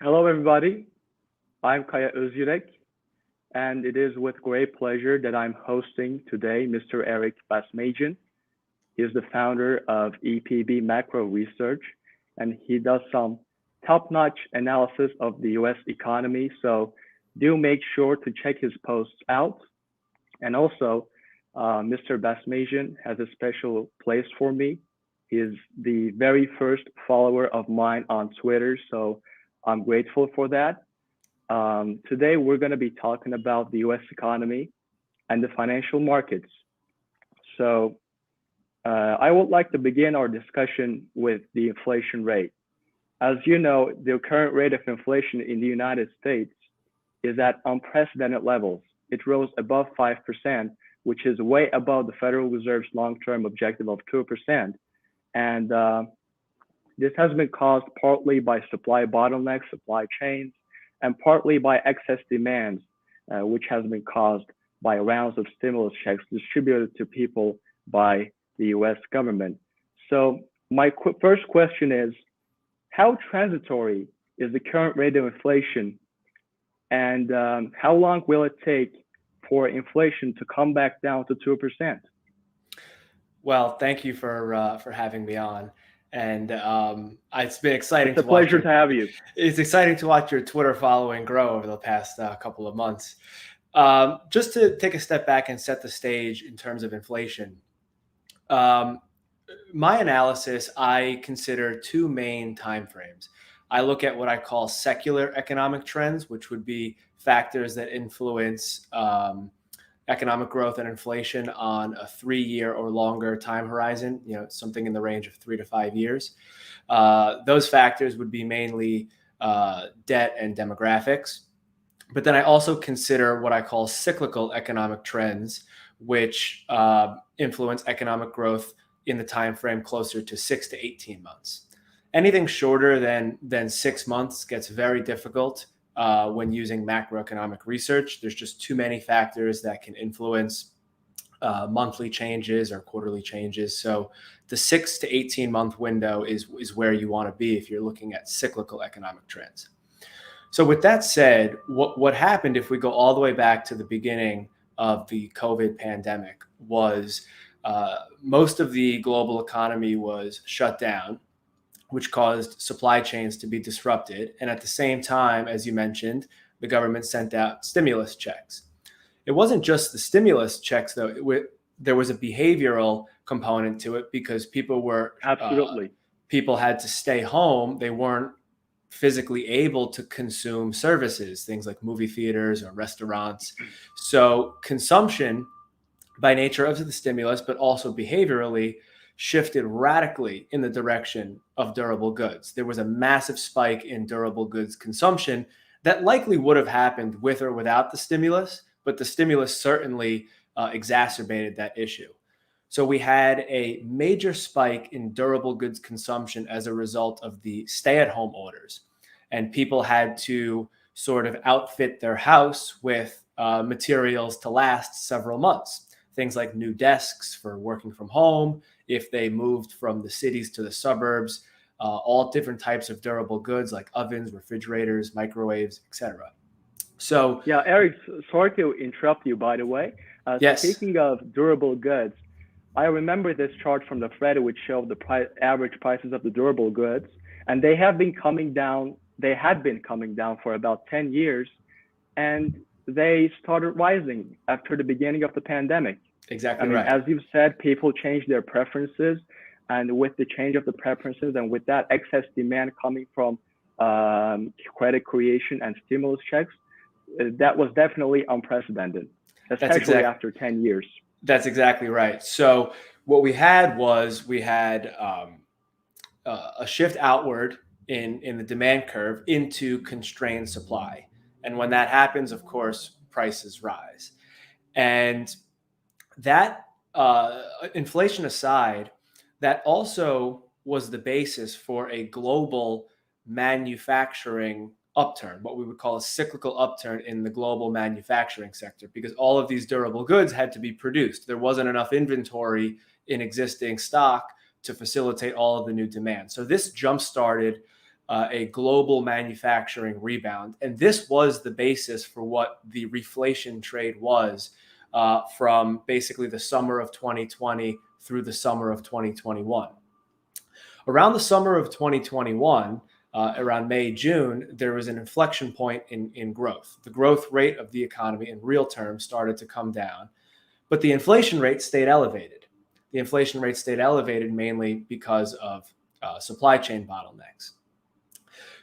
Hello, everybody. I'm Kaya Özyürek, and it is with great pleasure that I'm hosting today Mr. Eric Basmajian. He is the founder of EPB Macro Research, and he does some top-notch analysis of the U.S. economy. So do make sure to check his posts out. And also, Mr. Basmajian has a special place for me. He is the very first follower of mine on Twitter, so I'm grateful for that. Today, we're going to be talking about the US economy and the financial markets. So, I would like to begin our discussion with the inflation rate. As you know, the current rate of inflation in the United States is at unprecedented levels. It rose above 5%, which is way above the Federal Reserve's long-term objective of 2%. And this has been caused partly by supply bottlenecks, supply chains, and partly by excess demand, which has been caused by rounds of stimulus checks distributed to people by the US government. So my first question is, how transitory is the current rate of inflation, and how long will it take for inflation to come back down to 2%? Well, thank you for having me on. And it's been exciting. It's a pleasure to have you. It's exciting to watch your Twitter following grow over the past couple of months. Just to take a step back and set the stage in terms of inflation. My analysis, I consider two main timeframes. I look at what I call secular economic trends, which would be factors that influence economic growth and inflation on a 3-year or longer time horizon, something in the range of 3 to 5 years. Those factors would be mainly debt and demographics. But then I also consider what I call cyclical economic trends, which influence economic growth in the time frame closer to 6 to 18 months. Anything shorter than 6 months gets very difficult when using macroeconomic research. There's just too many factors that can influence monthly changes or quarterly changes. So the 6 to 18 month window is where you want to be if you're looking at cyclical economic trends. So with that said, what happened if we go all the way back to the beginning of the COVID pandemic was most of the global economy was shut down, which caused supply chains to be disrupted. And at the same time, as you mentioned, the government sent out stimulus checks. It wasn't just the stimulus checks, though. There was a behavioral component to it because people had to stay home. They weren't physically able to consume services, things like movie theaters or restaurants. So consumption, by nature of the stimulus, but also behaviorally, shifted radically in the direction of durable goods. There was a massive spike in durable goods consumption that likely would have happened with or without the stimulus, but the stimulus certainly exacerbated that issue. So we had a major spike in durable goods consumption as a result of the stay-at-home orders. And people had to sort of outfit their house with materials to last several months. Things like new desks for working from home, if they moved from the cities to the suburbs, all different types of durable goods like ovens, refrigerators, microwaves, etc. So yeah, Eric, sorry to interrupt you, by the way. Yes. Speaking of durable goods, I remember this chart from the Fed which showed the average prices of the durable goods, and they have been coming down. They had been coming down for about 10 years, and they started rising after the beginning of the pandemic. Exactly right. As you've said, people change their preferences, and with the change of the preferences and with that excess demand coming from credit creation and stimulus checks, that was definitely unprecedented, especially after 10 years. That's exactly right. So what we had was a shift outward in the demand curve into constrained supply. And when that happens, of course, prices rise. And that inflation aside, that also was the basis for a global manufacturing upturn, what we would call a cyclical upturn in the global manufacturing sector, because all of these durable goods had to be produced. There wasn't enough inventory in existing stock to facilitate all of the new demand. So this jump-started a global manufacturing rebound. And this was the basis for what the reflation trade was from basically the summer of 2020 through the summer of 2021. Around the summer of 2021, around May, June, there was an inflection point in growth. The growth rate of the economy in real terms started to come down, but the inflation rate stayed elevated. The inflation rate stayed elevated mainly because of supply chain bottlenecks.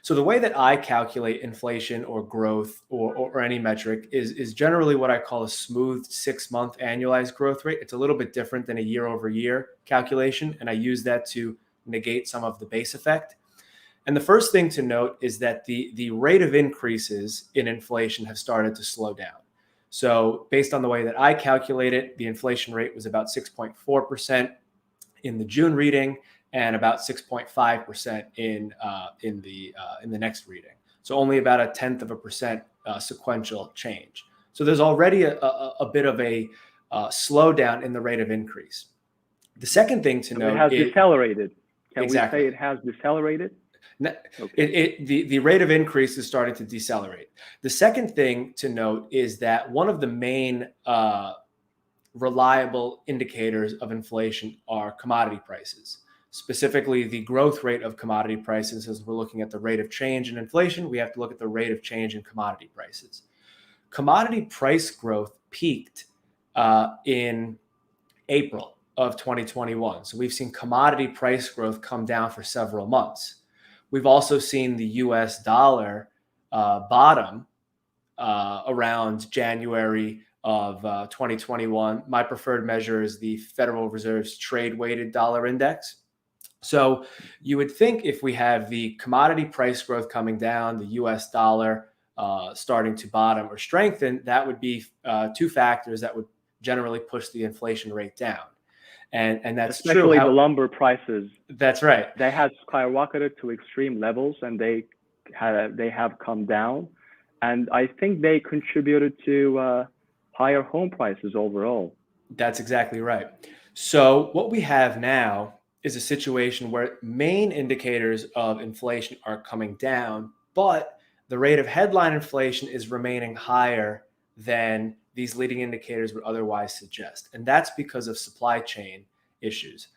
So the way that I calculate inflation or growth or any metric is generally what I call a smooth 6-month annualized growth rate. It's a little bit different than a year-over-year calculation, and I use that to negate some of the base effect. And the first thing to note is that the rate of increases in inflation have started to slow down. So based on the way that I calculate it, the inflation rate was about 6.4% in the June reading and about 6.5% in the next reading. So only about 0.1% sequential change. So there's already a bit of a slowdown in the rate of increase. The second thing to note, it has decelerated. Can exactly. we say it has decelerated? Okay. The rate of increase is starting to decelerate. The second thing to note is that one of the main reliable indicators of inflation are commodity prices, specifically the growth rate of commodity prices. As we're looking at the rate of change in inflation, we have to look at the rate of change in commodity prices. Commodity price growth peaked in April of 2021. So we've seen commodity price growth come down for several months. We've also seen the US dollar bottom around January of 2021. My preferred measure is the Federal Reserve's trade-weighted dollar index. So you would think if we have the commodity price growth coming down, the US dollar starting to bottom or strengthen, that would be two factors that would generally push the inflation rate down. And that's especially true. The lumber prices. That's right. They had skyrocketed to extreme levels, and they have come down. And I think they contributed to higher home prices overall. That's exactly right. So what we have now is a situation where main indicators of inflation are coming down, but the rate of headline inflation is remaining higher than these leading indicators would otherwise suggest. And that's because of supply chain issues.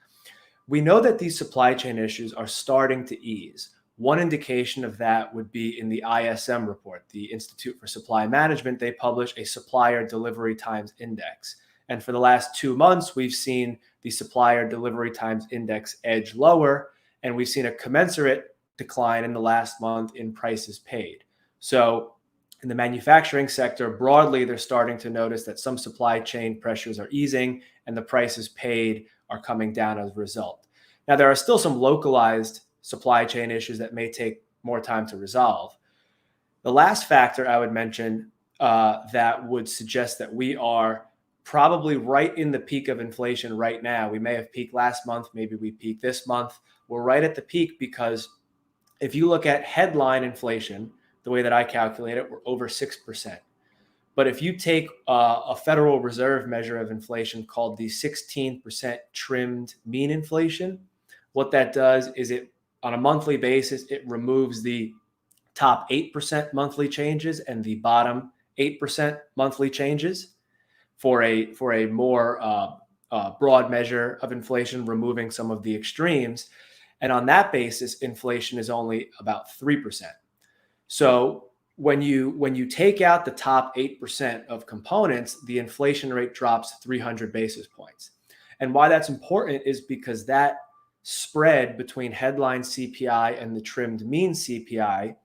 We know that these supply chain issues are starting to ease. One indication of that would be in the ISM report, the Institute for Supply Management. They publish a supplier delivery times index. And for the last 2 months, we've seen the supplier delivery times index edge lower, and we've seen a commensurate decline in the last month in prices paid. So in the manufacturing sector, broadly, they're starting to notice that some supply chain pressures are easing and the prices paid are coming down as a result. Now, there are still some localized supply chain issues that may take more time to resolve. The last factor I would mention that would suggest that we are probably right in the peak of inflation right now. We may have peaked last month, maybe we peaked this month. We're right at the peak because if you look at headline inflation, the way that I calculate it, we're over 6%. But if you take a Federal Reserve measure of inflation called the 16% trimmed mean inflation, what that does is it, on a monthly basis, it removes the top 8% monthly changes and the bottom 8% monthly changes for a more broad measure of inflation, removing some of the extremes. And on that basis, inflation is only about 3%. So when you take out the top 8% of components, the inflation rate drops 300 basis points. And why that's important is because that spread between headline CPI and the trimmed mean CPI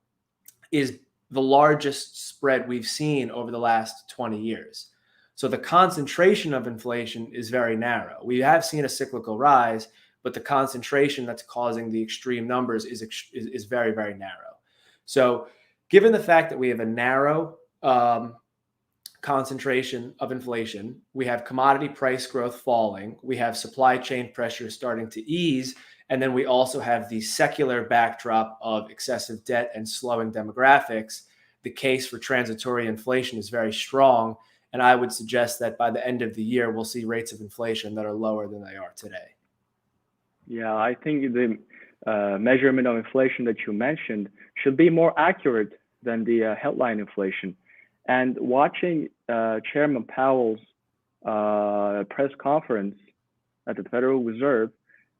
is the largest spread we've seen over the last 20 years. So the concentration of inflation is very narrow. We have seen a cyclical rise, but the concentration that's causing the extreme numbers is very, very narrow. So given the fact that we have a narrow concentration of inflation, we have commodity price growth falling, we have supply chain pressure starting to ease, and then we also have the secular backdrop of excessive debt and slowing demographics, the case for transitory inflation is very strong. And I would suggest that by the end of the year, we'll see rates of inflation that are lower than they are today. Yeah, I think measurement of inflation that you mentioned should be more accurate than the headline inflation. And watching Chairman Powell's press conference at the Federal Reserve,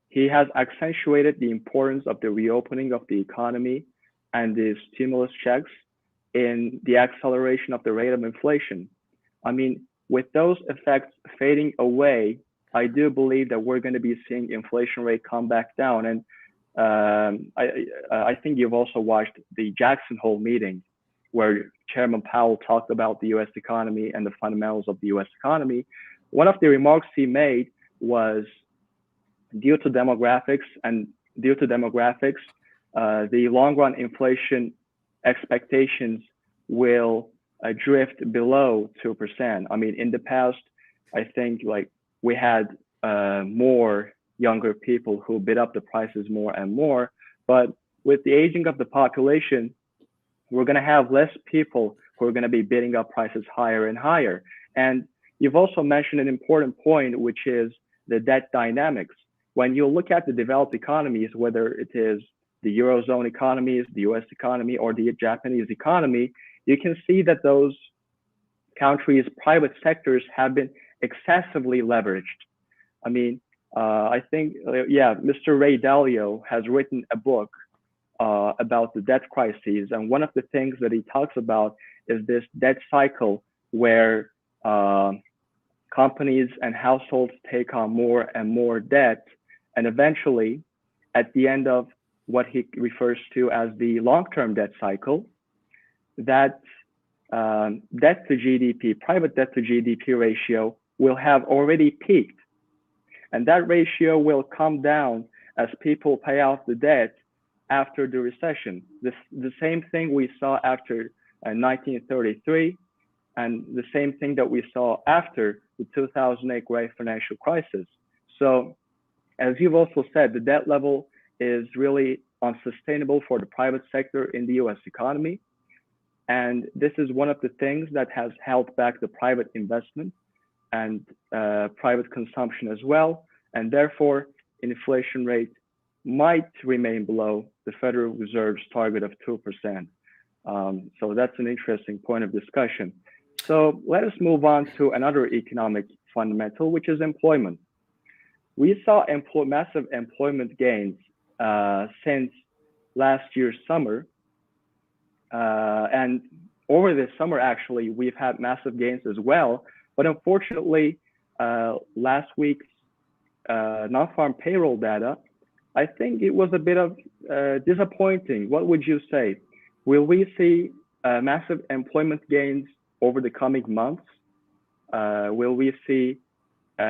he has accentuated the importance of the reopening of the economy and the stimulus checks in the acceleration of the rate of inflation. I mean, with those effects fading away, I do believe that we're going to be seeing inflation rate come back down. And I think you've also watched the Jackson Hole meeting where Chairman Powell talked about the U.S. economy and the fundamentals of the U.S. economy. One of the remarks he made was due to demographics, the long-run inflation expectations will drift below 2%. I mean, in the past, I think like we had more younger people who bid up the prices more and more, but with the aging of the population, we're going to have less people who are going to be bidding up prices higher and higher. And you've also mentioned an important point, which is the debt dynamics. When you look at the developed economies, whether it is the Eurozone economies, the US economy, or the Japanese economy, you can see that those countries' private sectors have been excessively leveraged. I mean, I think, Mr. Ray Dalio has written a book about the debt crises. And one of the things that he talks about is this debt cycle where companies and households take on more and more debt. And eventually, at the end of what he refers to as the long-term debt cycle, that debt to GDP, private debt to GDP ratio will have already peaked. And that ratio will come down as people pay off the debt after the recession. The same thing we saw after 1933, and the same thing that we saw after the 2008 Great Financial Crisis. So, as you've also said, the debt level is really unsustainable for the private sector in the US economy. And this is one of the things that has held back the private investment and private consumption as well. And therefore, inflation rate might remain below the Federal Reserve's target of 2%. So that's an interesting point of discussion. So let us move on to another economic fundamental, which is employment. We saw massive employment gains since last year's summer. And over this summer, actually, we've had massive gains as well. But unfortunately, last week's non-farm payroll data, I think it was a bit of disappointing. What would you say? Will we see massive employment gains over the coming months? Will we see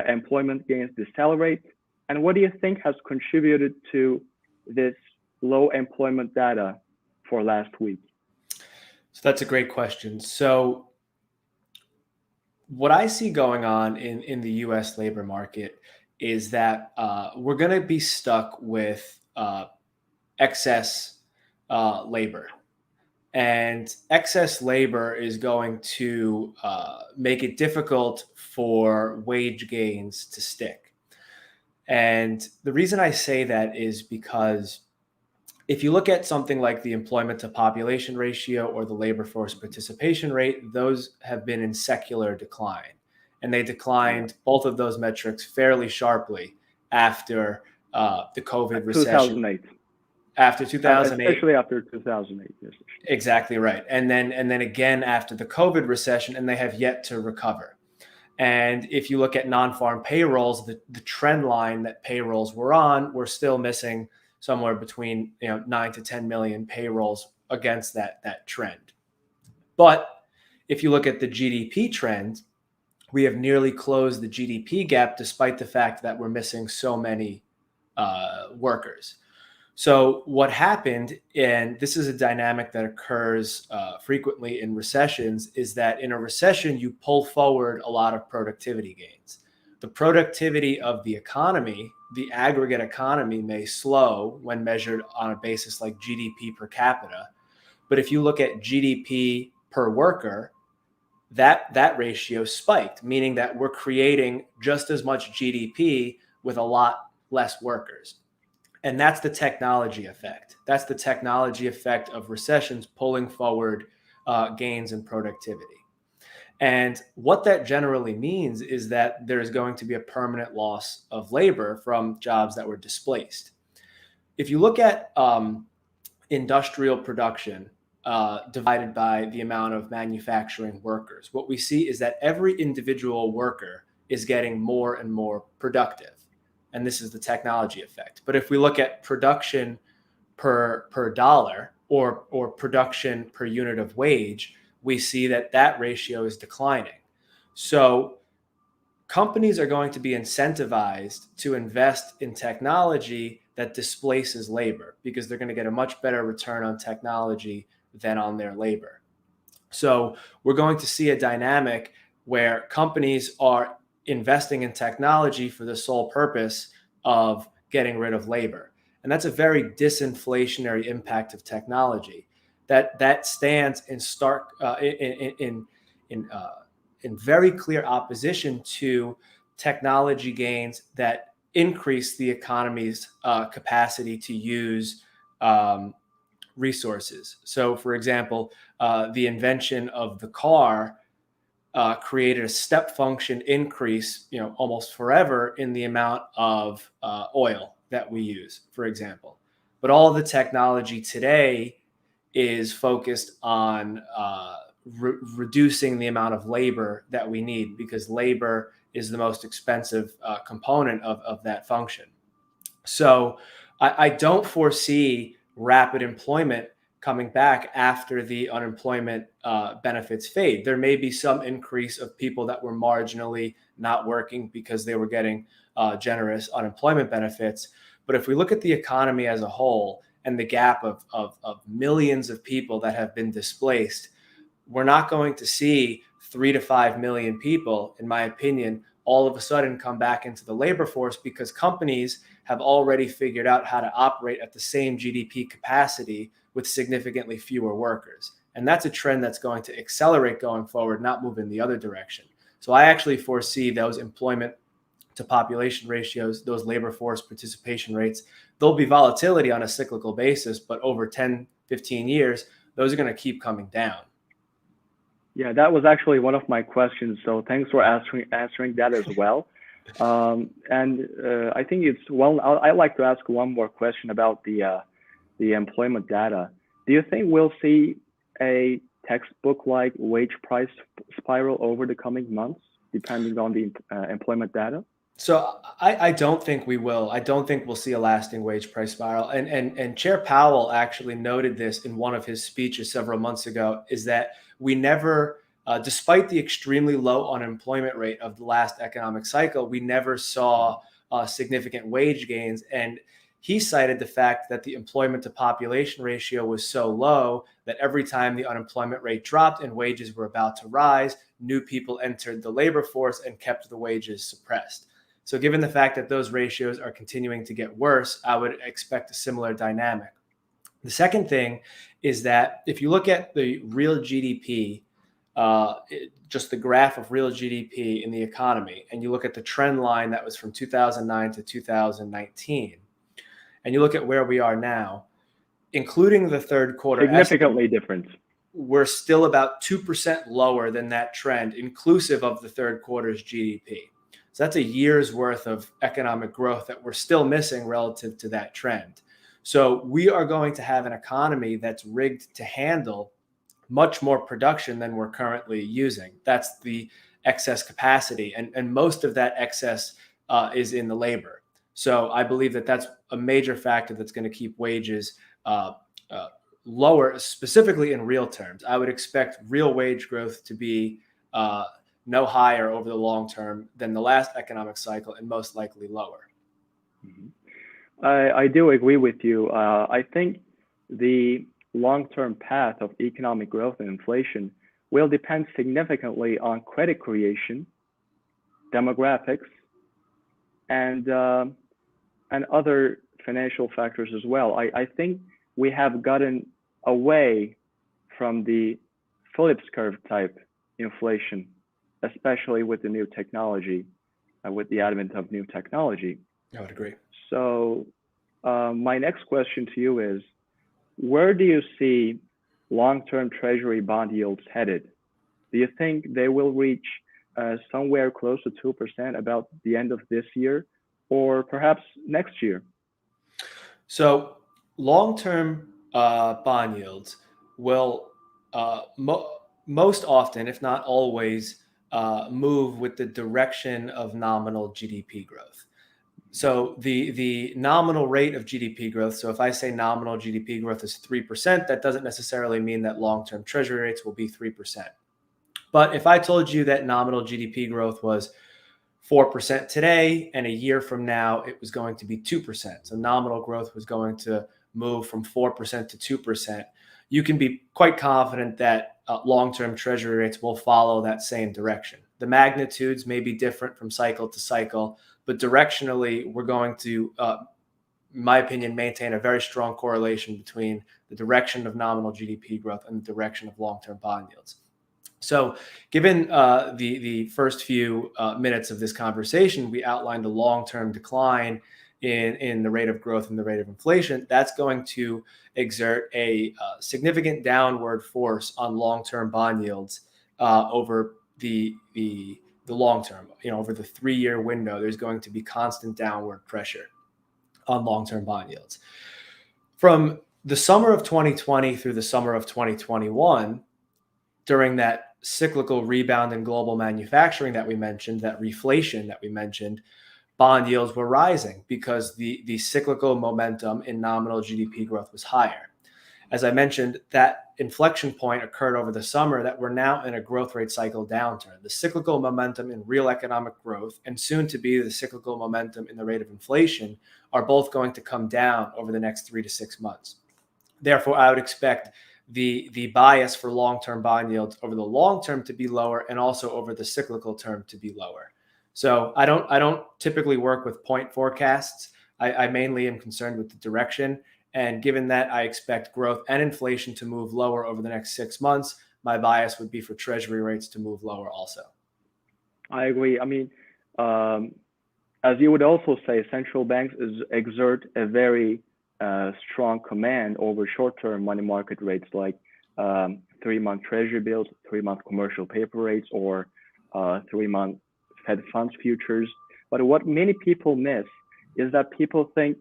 employment gains decelerate? And what do you think has contributed to this low employment data for last week? So that's a great question. So what I see going on in the US labor market is that we're going to be stuck with excess labor. And excess labor is going to make it difficult for wage gains to stick. And the reason I say that is because if you look at something like the employment to population ratio or the labor force participation rate, those have been in secular decline. And they declined, both of those metrics, fairly sharply after the COVID recession. 2008. After 2008. Especially after 2008. Yes. Exactly right. And then again after the COVID recession, and they have yet to recover. And if you look at non-farm payrolls, the trend line that payrolls were on, we're still missing somewhere between 9 to 10 million payrolls against that trend. But if you look at the GDP trend, we have nearly closed the GDP gap despite the fact that we're missing so many workers. So what happened, and this is a dynamic that occurs frequently in recessions, is that in a recession, you pull forward a lot of productivity gains. The productivity of the economy, the aggregate economy, may slow when measured on a basis like GDP per capita. But if you look at GDP per worker, that ratio spiked, meaning that we're creating just as much GDP with a lot less workers. And that's the technology effect. That's the technology effect of recessions pulling forward gains in productivity. And what that generally means is that there's going to be a permanent loss of labor from jobs that were displaced. If you look at industrial production divided by the amount of manufacturing workers, what we see is that every individual worker is getting more and more productive. And this is the technology effect. But if we look at production per dollar or production per unit of wage, we see that that ratio is declining. So companies are going to be incentivized to invest in technology that displaces labor because they're going to get a much better return on technology than on their labor. So we're going to see a dynamic where companies are investing in technology for the sole purpose of getting rid of labor. And that's a very disinflationary impact of technology that stands in stark in very clear opposition to technology gains that increase the economy's capacity to use resources. So, for example, the invention of the car created a step function increase, almost forever in the amount of oil that we use, for example. But all of the technology today is focused on reducing the amount of labor that we need because labor is the most expensive component of that function. So I don't foresee rapid employment coming back after the unemployment benefits fade. There may be some increase of people that were marginally not working because they were getting generous unemployment benefits. But if we look at the economy as a whole and the gap of millions of people that have been displaced, we're not going to see 3 to 5 million people, in my opinion, all of a sudden come back into the labor force because companies have already figured out how to operate at the same GDP capacity with significantly fewer workers. And that's a trend that's going to accelerate going forward, not move in the other direction. So I actually foresee those employment to population ratios, those labor force participation rates, there'll be volatility on a cyclical basis, but over 10, 15 years, those are going to keep coming down. Yeah, that was actually one of my questions. So thanks for answering that as well. I think I'd like to ask one more question about the employment data. Do you think we'll see a textbook-like wage price spiral over the coming months, depending on the employment data? So I don't think we will. I don't think we'll see a lasting wage price spiral. And Chair Powell actually noted this in one of his speeches several months ago, is that we never, despite the extremely low unemployment rate of the last economic cycle, we never saw significant wage gains. And he cited the fact that the employment to population ratio was so low that every time the unemployment rate dropped and wages were about to rise, new people entered the labor force and kept the wages suppressed. So given the fact that those ratios are continuing to get worse, I would expect a similar dynamic. The second thing is that if you look at the real GDP, just the graph of real GDP in the economy, and you look at the trend line that was from 2009 to 2019, and you look at where we are now, including the third quarter, significantly different. We're still about 2% lower than that trend, inclusive of the third quarter's GDP. So that's a year's worth of economic growth that we're still missing relative to that trend. So we are going to have an economy that's rigged to handle much more production than we're currently using. That's the excess capacity. And most of that excess is in the labor. So I believe that that's a major factor that's going to keep wages lower, specifically in real terms. I would expect real wage growth to be no higher over the long term than the last economic cycle, and most likely lower. Mm-hmm. I do agree with you. I think the long-term path of economic growth and inflation will depend significantly on credit creation, demographics, and other financial factors as well. I think we have gotten away from the Phillips curve type inflation, especially with the new technology, with the advent of new technology. I would agree. So My next question to you is, where do you see long-term Treasury bond yields headed? Do you think they will reach somewhere close to 2% about the end of this year, or perhaps next year? So long-term bond yields will most often, if not always, move with the direction of nominal GDP growth. So the nominal rate of GDP growth. So if I say nominal GDP growth is 3%, that doesn't necessarily mean that long-term Treasury rates will be 3%. But if I told you that nominal GDP growth was 4% today, and a year from now it was going to be 2%. So nominal growth was going to move from 4% to 2%. You can be quite confident that long-term Treasury rates will follow that same direction. The magnitudes may be different from cycle to cycle, but directionally, we're going to, in my opinion, maintain a very strong correlation between the direction of nominal GDP growth and the direction of long-term bond yields. So given the first few minutes of this conversation, we outlined a long-term decline in the rate of growth and the rate of inflation. That's going to exert a significant downward force on long-term bond yields over the long term. Over the 3-year window, there's going to be constant downward pressure on long-term bond yields. From the summer of 2020 through the summer of 2021, during that cyclical rebound in global manufacturing that we mentioned, that reflation that we mentioned, bond yields were rising because the cyclical momentum in nominal GDP growth was higher. As I mentioned, that inflection point occurred over the summer that we're now in a growth rate cycle downturn. The cyclical momentum in real economic growth and soon to be the cyclical momentum in the rate of inflation are both going to come down over the next 3 to 6 months. Therefore, I would expect the bias for long-term bond yields over the long term to be lower and also over the cyclical term to be lower. So I don't typically work with point forecasts. I mainly am concerned with the direction. And given that I expect growth and inflation to move lower over the next 6 months, my bias would be for Treasury rates to move lower also. I agree. I mean, as you would also say, central banks exert a very strong command over short-term money market rates like 3-month Treasury bills, 3-month commercial paper rates, or 3-month Fed funds futures. But what many people miss is that people think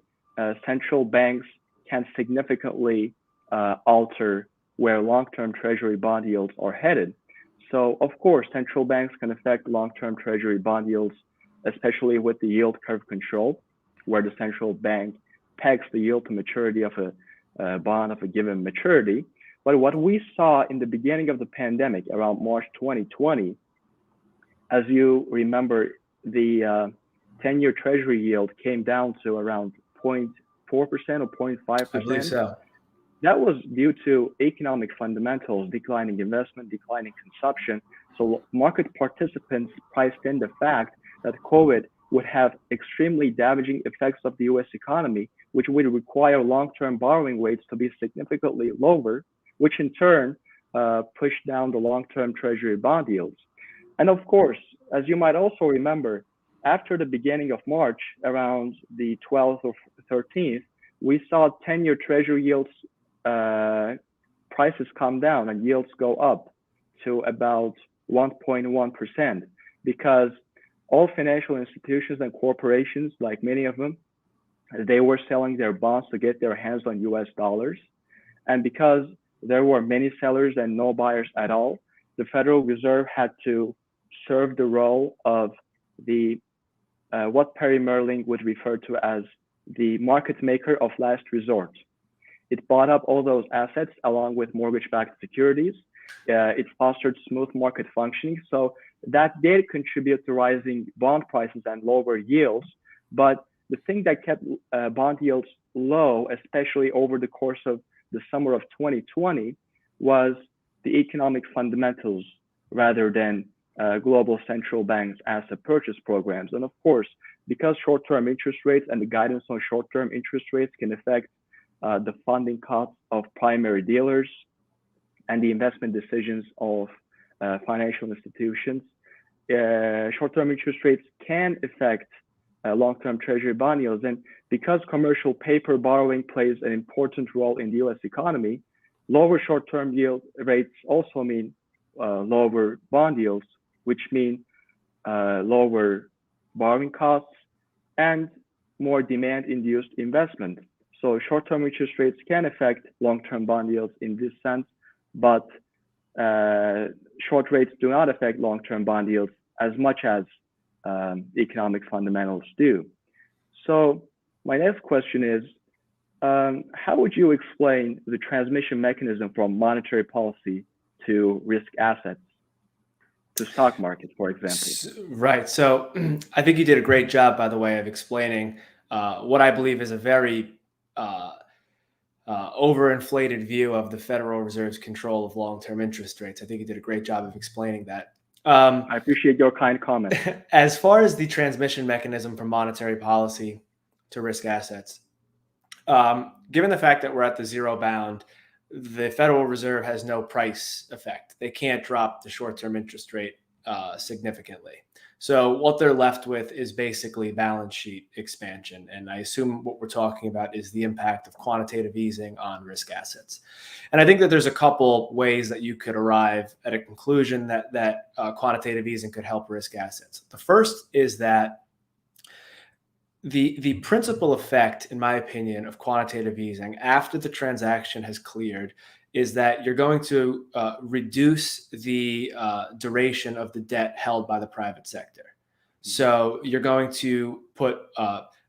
central banks can significantly alter where long-term Treasury bond yields are headed. So, of course, central banks can affect long-term Treasury bond yields, especially with the yield curve control, where the central bank pegs the yield to maturity of a bond of a given maturity. But what we saw in the beginning of the pandemic, around March 2020, as you remember, the 10-year Treasury yield came down to around 0.4% or 0.5%. I believe so. That was due to economic fundamentals, declining investment, declining consumption. So market participants priced in the fact that COVID would have extremely damaging effects of the US economy, which would require long-term borrowing rates to be significantly lower, which in turn pushed down the long-term Treasury bond yields. And of course, as you might also remember, after the beginning of March, around the 12th or 13th, we saw 10-year Treasury yields prices come down and yields go up to about 1.1% because all financial institutions and corporations, like many of them, they were selling their bonds to get their hands on US dollars. And because there were many sellers and no buyers at all, the Federal Reserve had to serve the role of the what Perry Merling would refer to as the market maker of last resort. It bought up all those assets along with mortgage-backed securities. It fostered smooth market functioning. So that did contribute to rising bond prices and lower yields. But the thing that kept bond yields low, especially over the course of the summer of 2020, was the economic fundamentals rather than global central banks' asset purchase programs. And of course, because short-term interest rates and the guidance on short-term interest rates can affect the funding costs of primary dealers and the investment decisions of financial institutions, short-term interest rates can affect long-term Treasury bond yields. And because commercial paper borrowing plays an important role in the US economy, lower short-term yield rates also mean lower bond yields, which mean lower borrowing costs and more demand-induced investment. So short-term interest rates can affect long-term bond yields in this sense, but short rates do not affect long-term bond yields as much as economic fundamentals do. So my next question is, how would you explain the transmission mechanism from monetary policy to risk assets, to stock markets, for example? Right. So I think you did a great job, by the way, of explaining what I believe is a very overinflated view of the Federal Reserve's control of long-term interest rates. I think you did a great job of explaining that. I appreciate your kind comment. As far as the transmission mechanism from monetary policy to risk assets, given the fact that we're at the zero bound, the Federal Reserve has no price effect. They can't drop the short-term interest rate significantly. So what they're left with is basically balance sheet expansion. And I assume what we're talking about is the impact of quantitative easing on risk assets. And I think that there's a couple ways that you could arrive at a conclusion that quantitative easing could help risk assets. The first is that the principal effect, in my opinion, of quantitative easing after the transaction has cleared is that you're going to reduce the duration of the debt held by the private sector. So you're going to put,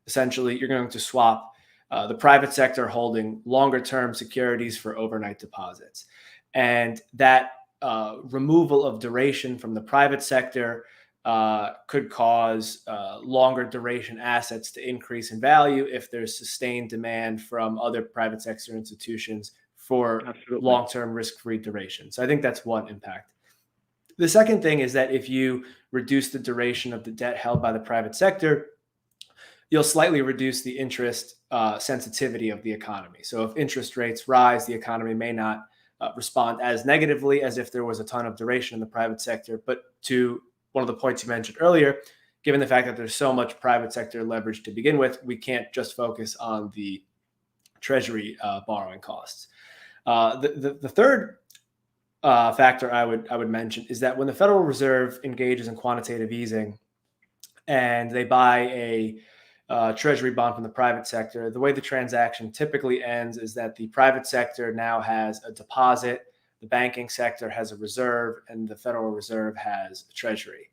essentially, you're going to swap the private sector holding longer term securities for overnight deposits. And that removal of duration from the private sector could cause longer duration assets to increase in value if there's sustained demand from other private sector institutions for long-term risk-free duration. So I think that's one impact. The second thing is that if you reduce the duration of the debt held by the private sector, you'll slightly reduce the interest sensitivity of the economy. So if interest rates rise, the economy may not respond as negatively as if there was a ton of duration in the private sector. But to one of the points you mentioned earlier, given the fact that there's so much private sector leverage to begin with, we can't just focus on the Treasury borrowing costs. The third factor I would mention is that when the Federal Reserve engages in quantitative easing and they buy a Treasury bond from the private sector, the way the transaction typically ends is that the private sector now has a deposit, the banking sector has a reserve, and the Federal Reserve has a Treasury.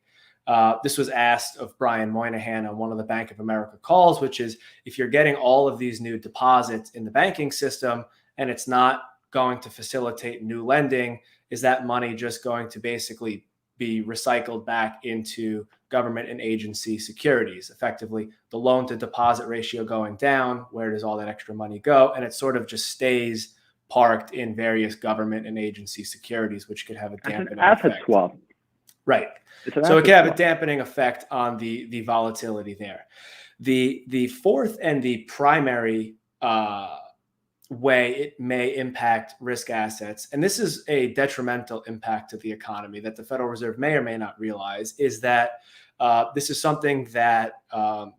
This was asked of Brian Moynihan on one of the Bank of America calls, which is if you're getting all of these new deposits in the banking system and it's not going to facilitate new lending, is that money just going to basically be recycled back into government and agency securities? Effectively, the loan to deposit ratio going down, where does all that extra money go? And it sort of just stays parked in various government and agency securities, which could have a dampening effect. Asset swap. Right. So it can have a dampening effect on the volatility there. The fourth and the primary way it may impact risk assets, and this is a detrimental impact to the economy that the Federal Reserve may or may not realize, is that this is something that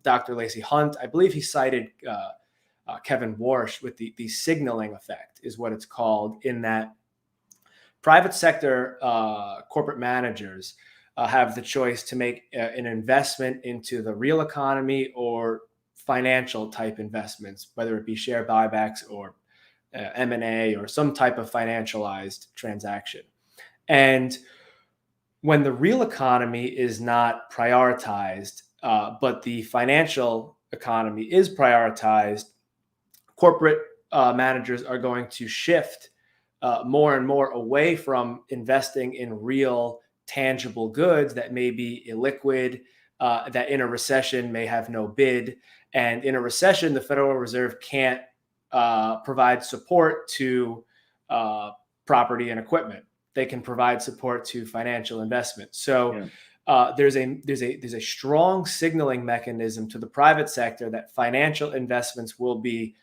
Dr. Lacey Hunt, I believe he cited Kevin Warsh with the signaling effect is what it's called, in that private sector corporate managers have the choice to make an investment into the real economy or financial type investments, whether it be share buybacks or M&A or some type of financialized transaction. And when the real economy is not prioritized, but the financial economy is prioritized, corporate managers are going to shift more and more away from investing in real tangible goods that may be illiquid, that in a recession may have no bid. And in a recession, the Federal Reserve can't provide support to property and equipment. They can provide support to financial investment. So there's a strong signaling mechanism to the private sector that financial investments will be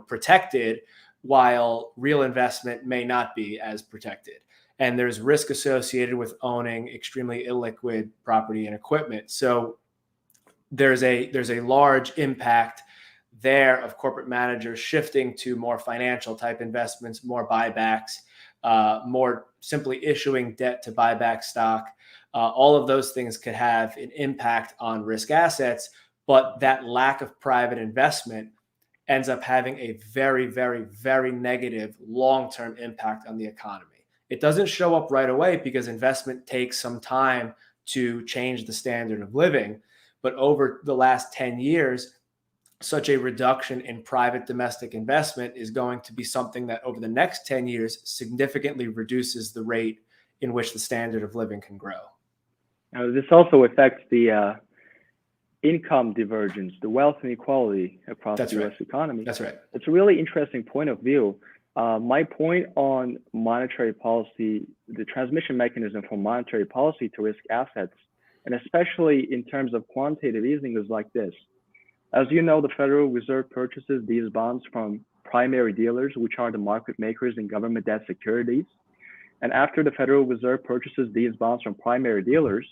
protected, while real investment may not be as protected. And there's risk associated with owning extremely illiquid property and equipment. So there's a large impact there of corporate managers shifting to more financial type investments, more buybacks, more simply issuing debt to buy back stock. All of those things could have an impact on risk assets, but that lack of private investment ends up having a very, very, very negative long-term impact on the economy. It doesn't show up right away because investment takes some time to change the standard of living. But over the last 10 years, such a reduction in private domestic investment is going to be something that over the next 10 years significantly reduces the rate in which the standard of living can grow. Now, this also affects the income divergence, the wealth inequality across the U.S. economy. That's right. It's a really interesting point of view. My point on monetary policy, the transmission mechanism for monetary policy to risk assets, and especially in terms of quantitative easing, is like this. As you know, the Federal Reserve purchases these bonds from primary dealers, which are the market makers in government debt securities. And after the Federal Reserve purchases these bonds from primary dealers,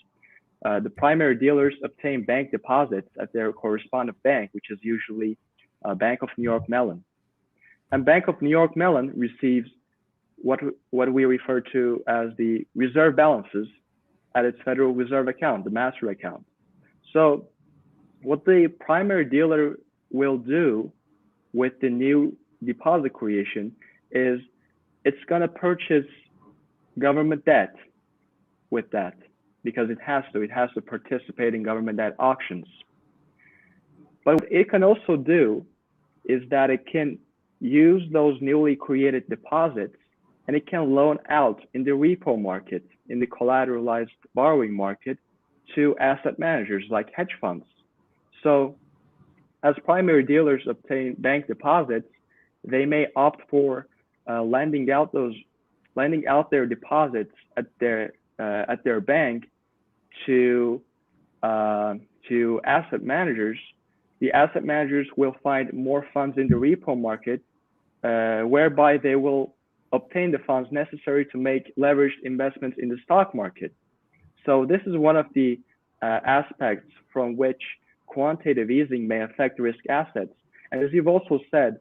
the primary dealers obtain bank deposits at their correspondent bank, which is usually Bank of New York Mellon. And Bank of New York Mellon receives what we refer to as the reserve balances at its Federal Reserve account, the master account. So what the primary dealer will do with the new deposit creation is it's going to purchase government debt with that because it has to participate in government debt auctions. But what it can also do is that it can use those newly created deposits and it can loan out in the repo market, in the collateralized borrowing market, to asset managers like hedge funds. So as primary dealers obtain bank deposits, they may opt for lending out their deposits at their bank to asset managers. The asset managers will find more funds in the repo market, whereby they will obtain the funds necessary to make leveraged investments in the stock market. So this is one of the aspects from which quantitative easing may affect risk assets. And as you've also said,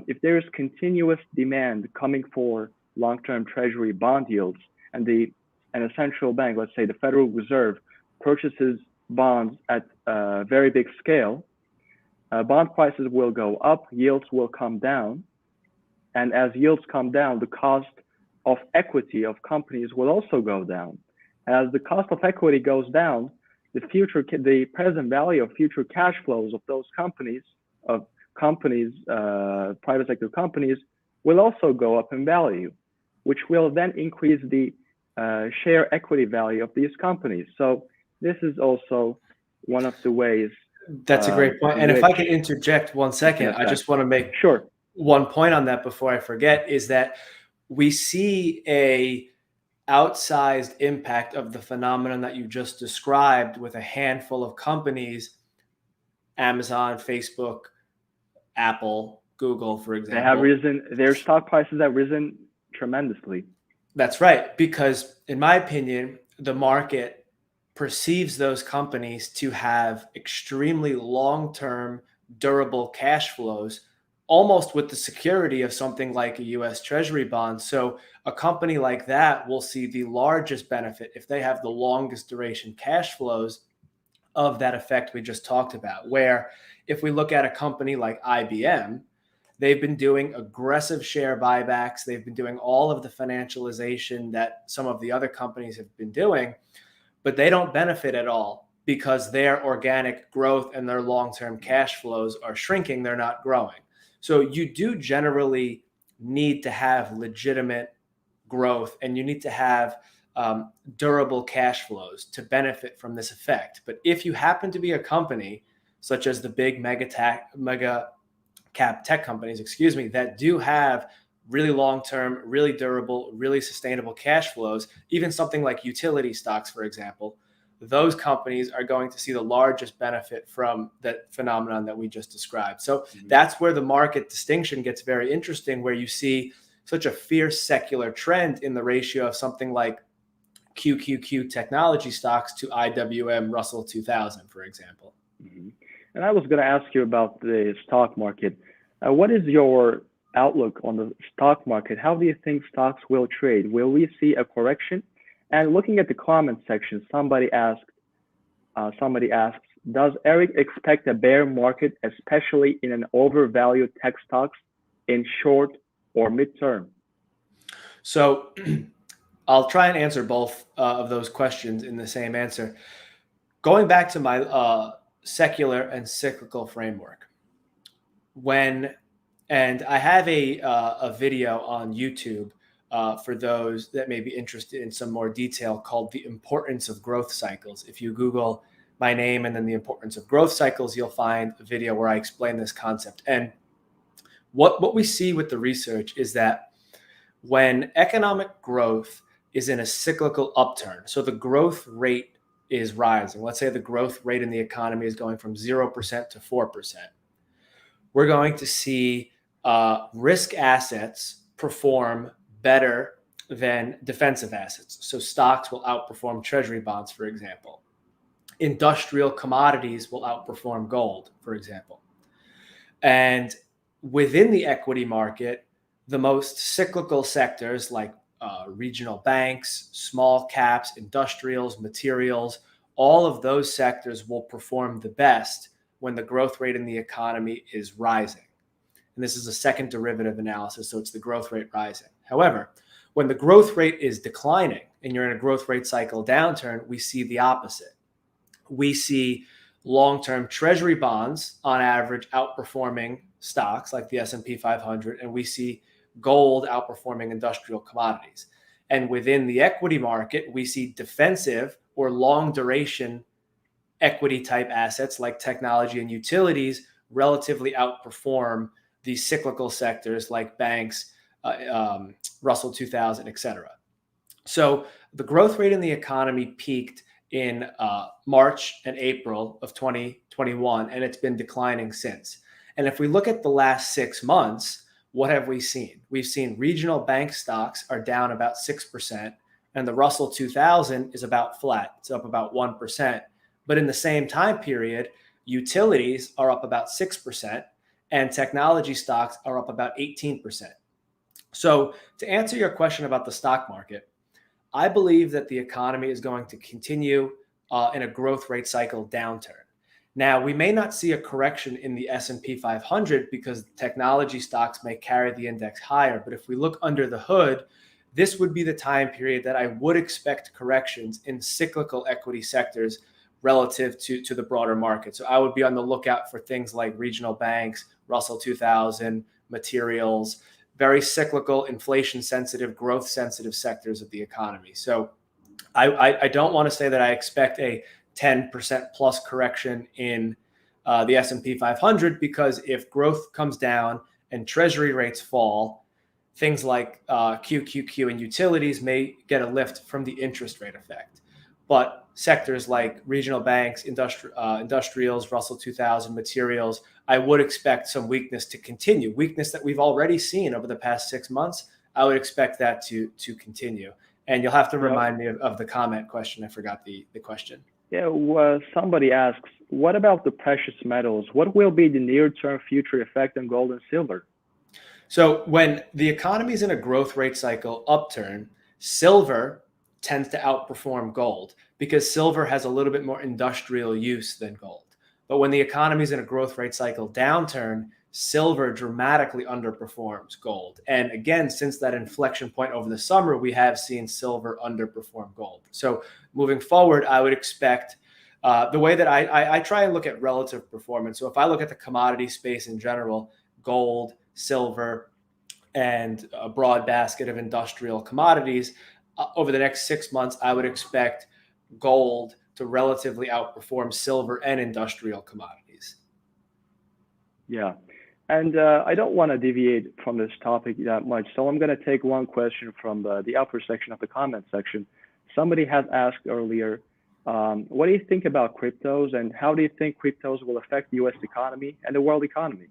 if there is continuous demand coming for long-term Treasury bond yields, and an central bank, let's say the Federal Reserve, purchases bonds at a very big scale, bond prices will go up, yields will come down. And as yields come down, the cost of equity of companies will also go down. As the cost of equity goes down, the present value of future cash flows of those companies, private sector companies, will also go up in value, which will then increase the share equity value of these companies. So this is also one of the ways. That's a great point. And if I can interject 1 second, I just want to make one point on that before I forget, is that we see a outsized impact of the phenomenon that you just described with a handful of companies, Amazon, Facebook, Apple, Google, for example. They have risen, their stock prices have risen tremendously. That's right, because in my opinion, the market perceives those companies to have extremely long-term, durable cash flows, almost with the security of something like a US Treasury bond. So a company like that will see the largest benefit if they have the longest duration cash flows of that effect we just talked about. Where if we look at a company like IBM, they've been doing aggressive share buybacks. They've been doing all of the financialization that some of the other companies have been doing, but they don't benefit at all because their organic growth and their long-term cash flows are shrinking. They're not growing. So you do generally need to have legitimate growth, and you need to have durable cash flows to benefit from this effect. But if you happen to be a company such as the big mega cap tech companies, that do have really long-term, really durable, really sustainable cash flows, even something like utility stocks, for example, those companies are going to see the largest benefit from that phenomenon that we just described. So that's where the market distinction gets very interesting, where you see such a fierce secular trend in the ratio of something like QQQ technology stocks to IWM Russell 2000, for example. And I was going to ask you about the stock market. What is your outlook on the stock market? How do you think stocks will trade? Will we see a correction? And looking at the comment section, somebody asks, does Eric expect a bear market, especially in an overvalued tech stocks in short or midterm? So I'll try and answer both of those questions in the same answer. Going back to my secular and cyclical framework, and I have a video on YouTube for those that may be interested in some more detail called The Importance of Growth Cycles. If you Google my name and then The Importance of Growth Cycles, you'll find a video where I explain this concept. And what we see with the research is that when economic growth is in a cyclical upturn, so the growth rate is rising. Let's say the growth rate in the economy is going from 0% to 4%. We're going to see risk assets perform better than defensive assets. So stocks will outperform treasury bonds, for example. Industrial commodities will outperform gold, for example. And within the equity market, the most cyclical sectors like regional banks, small caps, industrials, materials, all of those sectors will perform the best when the growth rate in the economy is rising. And this is a second derivative analysis, so it's the growth rate rising. However, when the growth rate is declining and you're in a growth rate cycle downturn, we see the opposite. We see long-term treasury bonds on average outperforming stocks like the S&P 500, and we see gold outperforming industrial commodities. And within the equity market, we see defensive or long duration equity type assets like technology and utilities relatively outperform the cyclical sectors like banks, Russell 2000, et cetera. So the growth rate in the economy peaked in March and April of 2021, and it's been declining since. And if we look at the last 6 months, what have we seen? We've seen regional bank stocks are down about 6%, and the Russell 2000 is about flat. It's up about 1%. But in the same time period, utilities are up about 6%, and technology stocks are up about 18%. So to answer your question about the stock market, I believe that the economy is going to continue in a growth rate cycle downturn. Now, we may not see a correction in the S&P 500 because technology stocks may carry the index higher. But if we look under the hood, this would be the time period that I would expect corrections in cyclical equity sectors relative to the broader market. So I would be on the lookout for things like regional banks, Russell 2000, materials, very cyclical, inflation-sensitive, growth-sensitive sectors of the economy. So I don't want to say that I expect a 10% plus correction in the S&P 500 because if growth comes down and treasury rates fall, things like QQQ and utilities may get a lift from the interest rate effect. But sectors like regional banks, industrials, Russell 2000, materials, I would expect some weakness to continue. Weakness that we've already seen over the past 6 months, I would expect that to continue. And you'll have to remind me of the comment question. I forgot the question. Yeah, somebody asks, what about the precious metals? What will be the near-term future effect on gold and silver? So when the economy is in a growth rate cycle upturn, silver tends to outperform gold because silver has a little bit more industrial use than gold. But when the economy is in a growth rate cycle downturn, silver dramatically underperforms gold. And again, since that inflection point over the summer, we have seen silver underperform gold. So moving forward, I would expect the way that I try and look at relative performance. So if I look at the commodity space in general, gold, silver, and a broad basket of industrial commodities, over the next 6 months, I would expect gold to relatively outperform silver and industrial commodities. Yeah. And I don't want to deviate from this topic that much. So I'm going to take one question from the upper section of the comment section. Somebody has asked earlier, what do you think about cryptos and how do you think cryptos will affect the US economy and the world economy?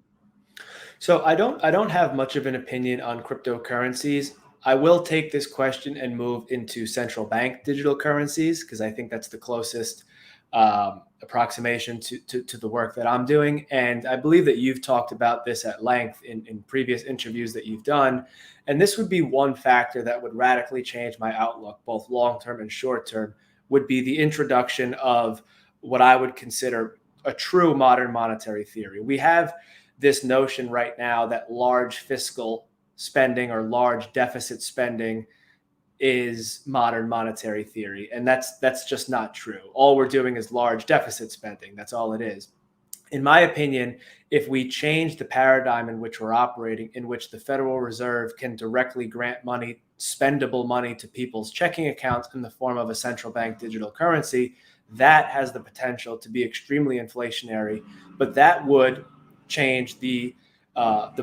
So I don't have much of an opinion on cryptocurrencies. I will take this question and move into central bank digital currencies because I think that's the closest approximation to the work that I'm doing. And I believe that you've talked about this at length in previous interviews that you've done. And this would be one factor that would radically change my outlook, both long-term and short-term, would be the introduction of what I would consider a true modern monetary theory. We have this notion right now that large fiscal spending or large deficit spending is modern monetary theory. And that's just not true. All we're doing is large deficit spending. That's all it is. In my opinion, if we change the paradigm in which we're operating, in which the Federal Reserve can directly grant money, spendable money to people's checking accounts in the form of a central bank digital currency, that has the potential to be extremely inflationary, but that would change the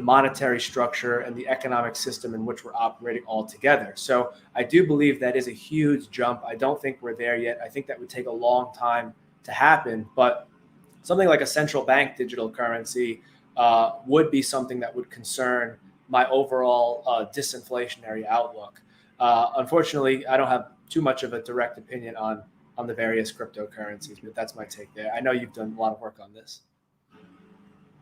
monetary structure and the economic system in which we're operating altogether. So I do believe that is a huge jump. I don't think we're there yet. I think that would take a long time to happen, but something like a central bank digital currency would be something that would concern my overall disinflationary outlook. Unfortunately, I don't have too much of a direct opinion on the various cryptocurrencies, but that's my take there. I know you've done a lot of work on this.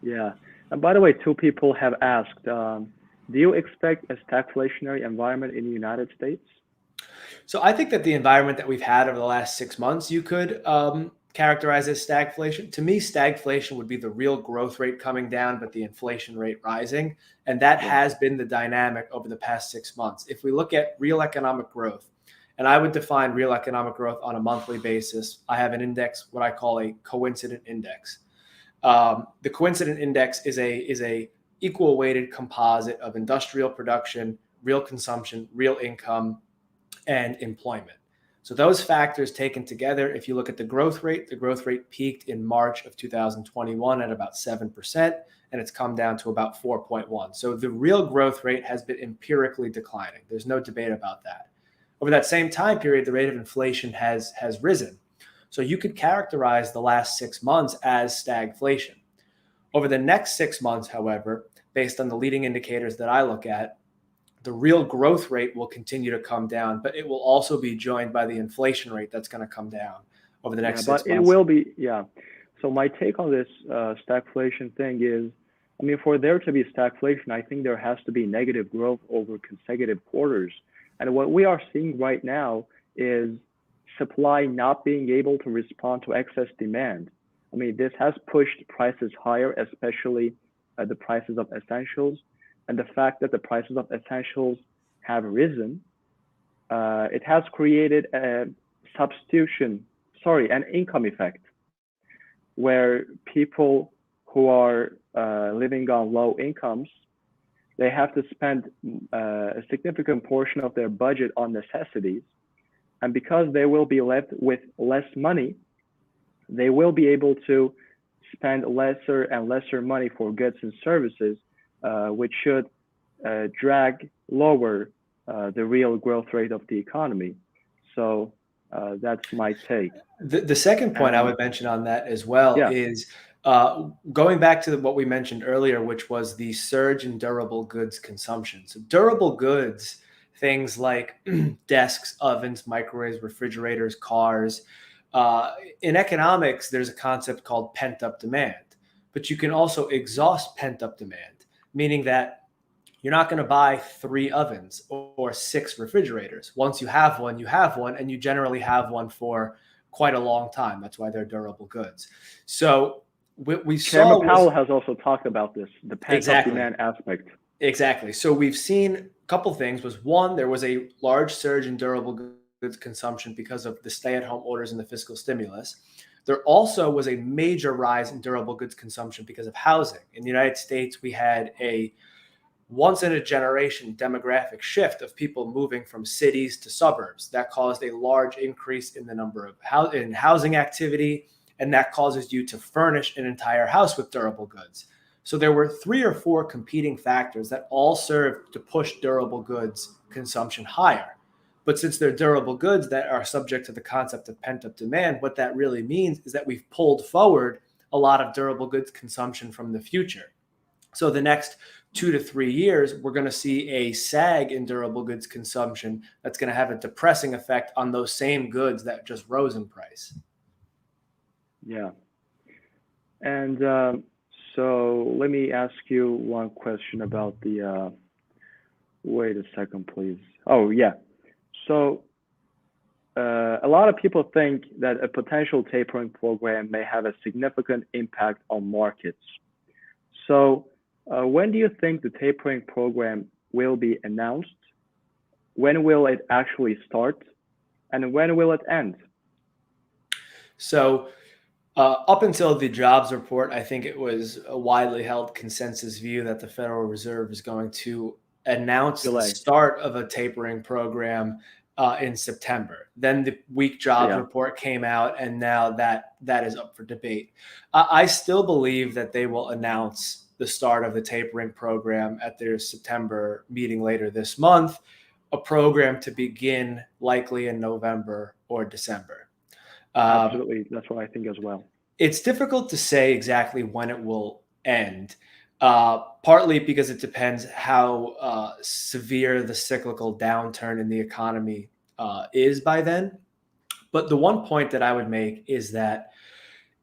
Yeah. And by the way, two people have asked, do you expect a stagflationary environment in the United States? So I think that the environment that we've had over the last 6 months, you could characterize as stagflation. To me, stagflation would be the real growth rate coming down, but the inflation rate rising. And that has been the dynamic over the past 6 months. If we look at real economic growth, and I would define real economic growth on a monthly basis, I have an index, what I call a coincident index. The coincident index is a equal weighted composite of industrial production, real consumption, real income, and employment. So those factors taken together, if you look at the growth rate peaked in March of 2021 at about 7%, and it's come down to about 4.1. So the real growth rate has been empirically declining. There's no debate about that. Over that same time period, the rate of inflation has risen. So you could characterize the last 6 months as stagflation. Over the next 6 months, however, based on the leading indicators that I look at, the real growth rate will continue to come down, but it will also be joined by the inflation rate that's going to come down over the next 6 months. But it will be, So my take on this stagflation thing is, I mean, for there to be stagflation, I think there has to be negative growth over consecutive quarters. And what we are seeing right now is supply not being able to respond to excess demand. I mean, this has pushed prices higher, especially the prices of essentials. And the fact that the prices of essentials have risen, it has created an income effect, where people who are living on low incomes, they have to spend a significant portion of their budget on necessities. And because they will be left with less money, they will be able to spend lesser and lesser money for goods and services, which should drag lower the real growth rate of the economy. So that's my take. The second point I would mention on that as well is going back to what we mentioned earlier, which was the surge in durable goods consumption. So durable goods, things like desks, ovens, microwaves, refrigerators, cars. In economics, there's a concept called pent-up demand, but you can also exhaust pent-up demand, meaning that you're not going to buy 3 ovens or 6 refrigerators. Once you have one, and you generally have one for quite a long time. That's why they're durable goods. So we saw— Chairman Powell has also talked about this, the pent-up demand aspect. Exactly. So we've seen a couple things. One, there was a large surge in durable goods consumption because of the stay-at-home orders and the fiscal stimulus. There also was a major rise in durable goods consumption because of housing. In the United States, we had a once-in-a-generation demographic shift of people moving from cities to suburbs. That caused a large increase in the number of housing activity, and that causes you to furnish an entire house with durable goods. So there were 3 or 4 competing factors that all served to push durable goods consumption higher. But since they're durable goods that are subject to the concept of pent-up demand, what that really means is that we've pulled forward a lot of durable goods consumption from the future. So the next 2 to 3 years, we're going to see a sag in durable goods consumption that's going to have a depressing effect on those same goods that just rose in price. Yeah. And so let me ask you one question about the, wait a second, please. Oh, yeah. So a lot of people think that a potential tapering program may have a significant impact on markets. So when do you think the tapering program will be announced? When will it actually start? And when will it end? So up until the jobs report, I think it was a widely held consensus view that the Federal Reserve is going to announce the July. start of a tapering program in September. Then the weak jobs Yeah. report came out, and now that is up for debate. I still believe that they will announce the start of the tapering program at their September meeting later this month, a program to begin likely in November or December. Absolutely. That's what I think as well. It's difficult to say exactly when it will end, partly because it depends how severe the cyclical downturn in the economy is by then. But the one point that I would make is that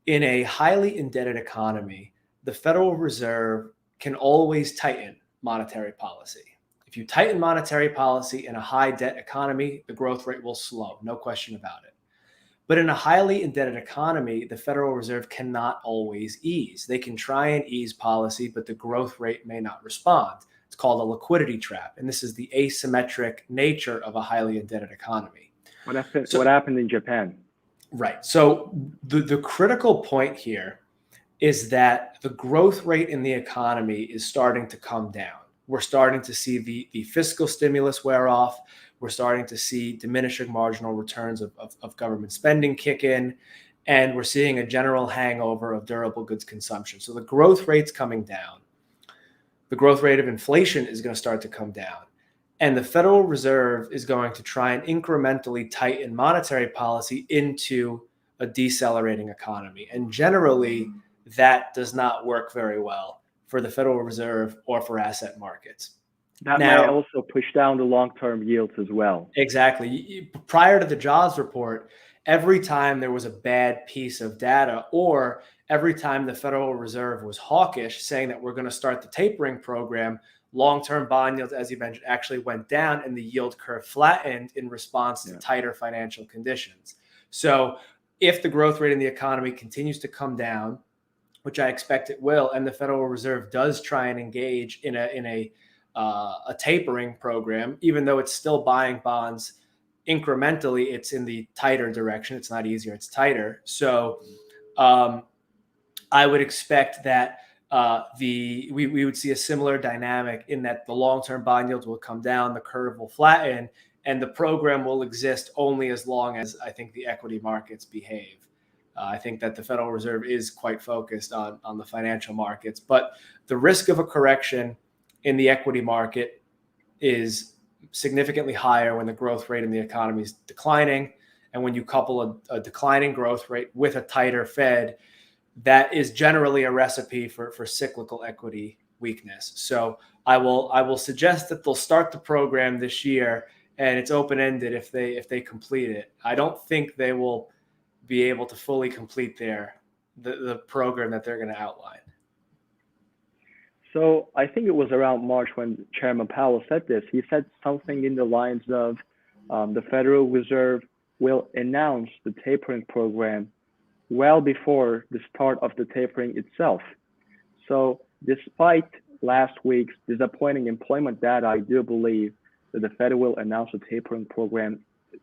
in a highly indebted economy, the Federal Reserve can always tighten monetary policy. If you tighten monetary policy in a high debt economy, the growth rate will slow, no question about it. But in a highly indebted economy, the Federal Reserve cannot always ease. They can try and ease policy, but the growth rate may not respond. It's called a liquidity trap. And this is the asymmetric nature of a highly indebted economy. What happened in Japan? Right. So the critical point here is that the growth rate in the economy is starting to come down. We're starting to see the fiscal stimulus wear off. We're starting to see diminishing marginal returns of government spending kick in, and we're seeing a general hangover of durable goods consumption. So the growth rate's coming down. The growth rate of inflation is going to start to come down. And the Federal Reserve is going to try and incrementally tighten monetary policy into a decelerating economy. And generally, that does not work very well for the Federal Reserve or for asset markets. That may also push down the long-term yields as well. Exactly. Prior to the jobs report, every time there was a bad piece of data, or every time the Federal Reserve was hawkish, saying that we're going to start the tapering program, long-term bond yields, as you mentioned, actually went down and the yield curve flattened in response to tighter financial conditions. So if the growth rate in the economy continues to come down, which I expect it will, and the Federal Reserve does try and engage in a tapering program, even though it's still buying bonds incrementally, it's in the tighter direction. It's not easier, it's tighter. So I would expect that we would see a similar dynamic in that the long-term bond yields will come down, the curve will flatten, and the program will exist only as long as I think the equity markets behave. I think that the Federal Reserve is quite focused on the financial markets, but the risk of a correction in the equity market is significantly higher when the growth rate in the economy is declining. And when you couple a declining growth rate with a tighter Fed, that is generally a recipe for cyclical equity weakness. So I will suggest that they'll start the program this year, and it's open-ended if they complete it. I don't think they will be able to fully complete the program that they're going to outline. So I think it was around March when Chairman Powell said this. He said something in the lines of the Federal Reserve will announce the tapering program well before the start of the tapering itself. So despite last week's disappointing employment data, I do believe that the Fed will announce a tapering program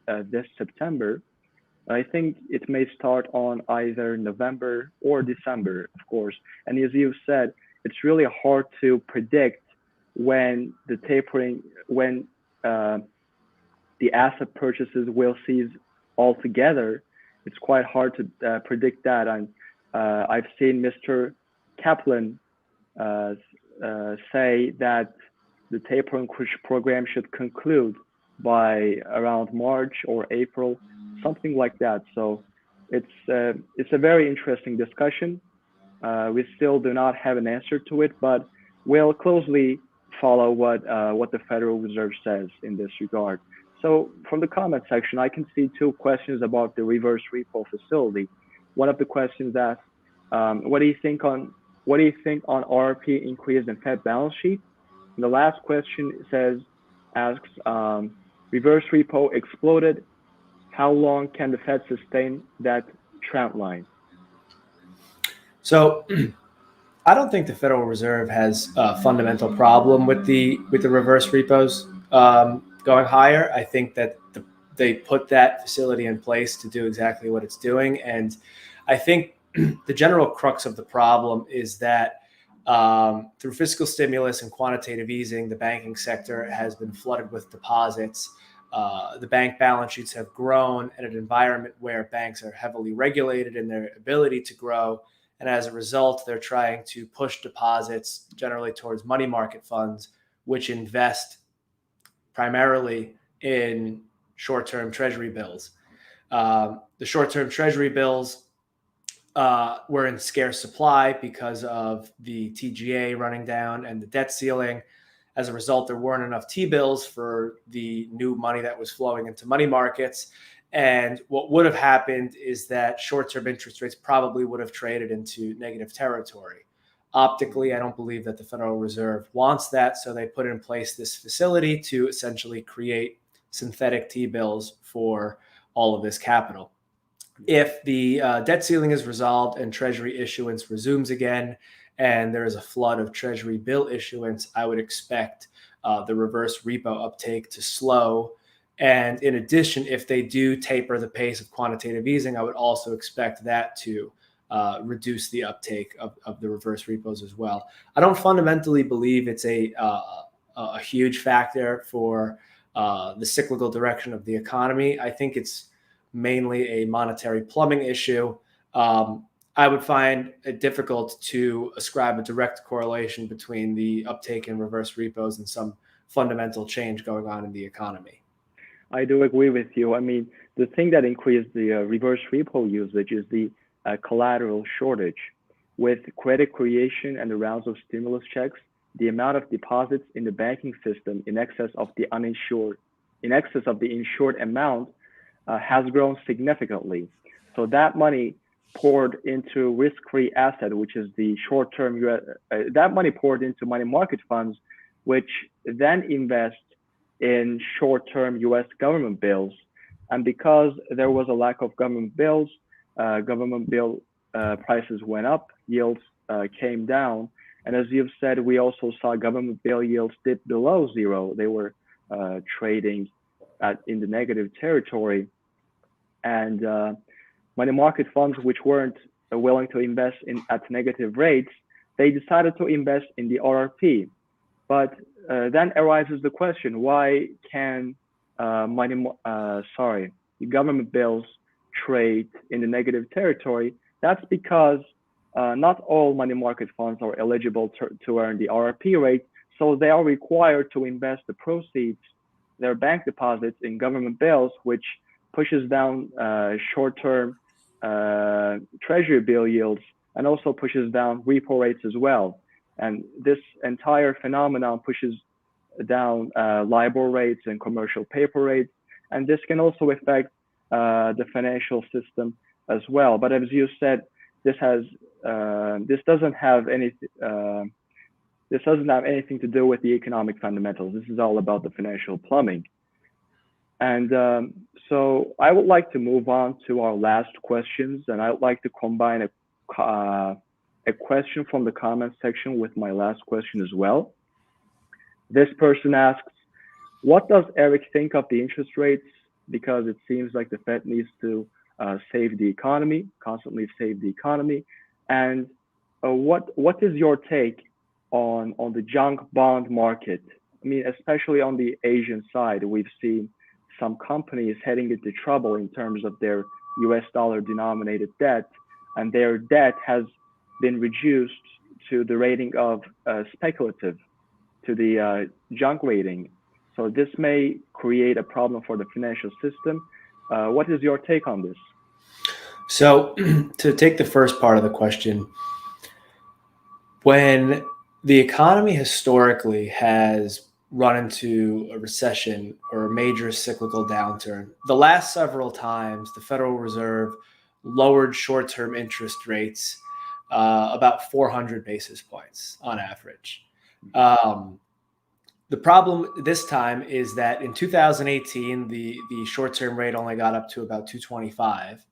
this September. I think it may start on either November or December, of course. And as you said, it's really hard to predict when the tapering, when the asset purchases will cease altogether. It's quite hard to predict that. And I've seen Mr. Kaplan say that the tapering program should conclude by around March or April, something like that. So it's a very interesting discussion. We still do not have an answer to it, but we'll closely follow what the Federal Reserve says in this regard. So from the comment section, I can see two questions about the reverse repo facility. one of the questions asks, what do you think on RRP increase in Fed balance sheet? And the last question asks, reverse repo exploded. How long can the Fed sustain that trend line? So I don't think the Federal Reserve has a fundamental problem with the reverse repos going higher. I think that they put that facility in place to do exactly what it's doing, and I think the general crux of the problem is that through fiscal stimulus and quantitative easing, the banking sector has been flooded with deposits. The bank balance sheets have grown in an environment where banks are heavily regulated in their ability to grow. And as a result, they're trying to push deposits generally towards money market funds, which invest primarily in short-term Treasury bills. The short-term Treasury bills were in scarce supply because of the TGA running down and the debt ceiling. As a result, there weren't enough T-bills for the new money that was flowing into money markets. And what would have happened is that short-term interest rates probably would have traded into negative territory. Optically, I don't believe that the Federal Reserve wants that, so they put in place this facility to essentially create synthetic T-bills for all of this capital. If the debt ceiling is resolved and Treasury issuance resumes again, and there is a flood of Treasury bill issuance, I would expect the reverse repo uptake to slow. And in addition, if they do taper the pace of quantitative easing, I would also expect that to reduce the uptake of the reverse repos as well. I don't fundamentally believe it's a huge factor for the cyclical direction of the economy. I think it's mainly a monetary plumbing issue. I would find it difficult to ascribe a direct correlation between the uptake in reverse repos and some fundamental change going on in the economy. I do agree with you. I mean, the thing that increased the reverse repo usage is the collateral shortage. With credit creation and the rounds of stimulus checks, the amount of deposits in the banking system in excess of the insured amount has grown significantly. So that money poured into risk-free asset, which is the short-term that money poured into money market funds, which then invest in short-term US government bills. And because there was a lack of government bills, government bill prices went up, yields came down. And as you've said, we also saw government bill yields dip below zero. They were trading in the negative territory. And money market funds, which weren't willing to invest at negative rates, they decided to invest in the RRP. But then arises the question: why can government bills trade in the negative territory? That's because not all money market funds are eligible to earn the RRP rate, so they are required to invest the proceeds, their bank deposits, in government bills, which pushes down short-term Treasury bill yields and also pushes down repo rates as well. And this entire phenomenon pushes down LIBOR rates and commercial paper rates. And this can also affect the financial system as well. But as you said, this doesn't have anything to do with the economic fundamentals. This is all about the financial plumbing. And so I would like to move on to our last questions, and I would like to combine a question from the comment section with my last question as well. This person asks, what does Eric think of the interest rates? Because it seems like the Fed needs to save the economy, constantly save the economy. And what is your take on the junk bond market? I mean, especially on the Asian side, we've seen some companies heading into trouble in terms of their US dollar denominated debt, and their debt has been reduced to the rating of speculative, to the junk rating. So this may create a problem for the financial system. What is your take on this? So to take the first part of the question, when the economy historically has run into a recession or a major cyclical downturn, the last several times the Federal Reserve lowered short-term interest rates about 400 basis points on average. The problem this time is that in 2018, the short-term rate only got up to about 225.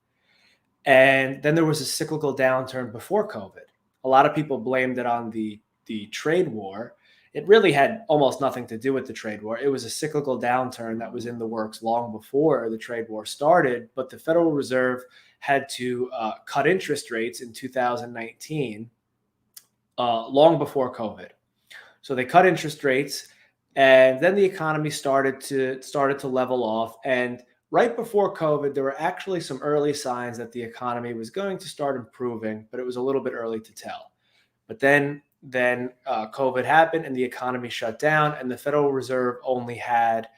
And then there was a cyclical downturn before COVID. A lot of people blamed it on the trade war. It really had almost nothing to do with the trade war. It was a cyclical downturn that was in the works long before the trade war started, but the Federal Reserve had to cut interest rates in 2019, long before COVID. So they cut interest rates, and then the economy started to level off. And right before COVID, there were actually some early signs that the economy was going to start improving, but it was a little bit early to tell. But then COVID happened and the economy shut down, and the Federal Reserve only had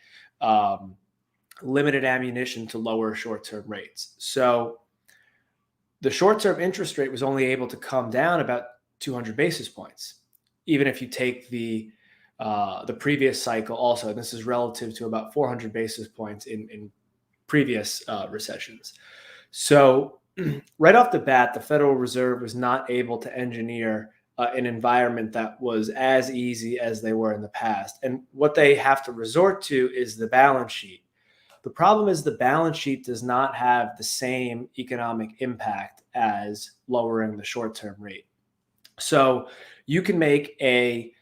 limited ammunition to lower short-term rates. So the short-term interest rate was only able to come down about 200 basis points, even if you take the previous cycle also. And this is relative to about 400 basis points in previous recessions. So right off the bat, the Federal Reserve was not able to engineer an environment that was as easy as they were in the past. And what they have to resort to is the balance sheet. The problem is the balance sheet does not have the same economic impact as lowering the short-term rate. So you can make a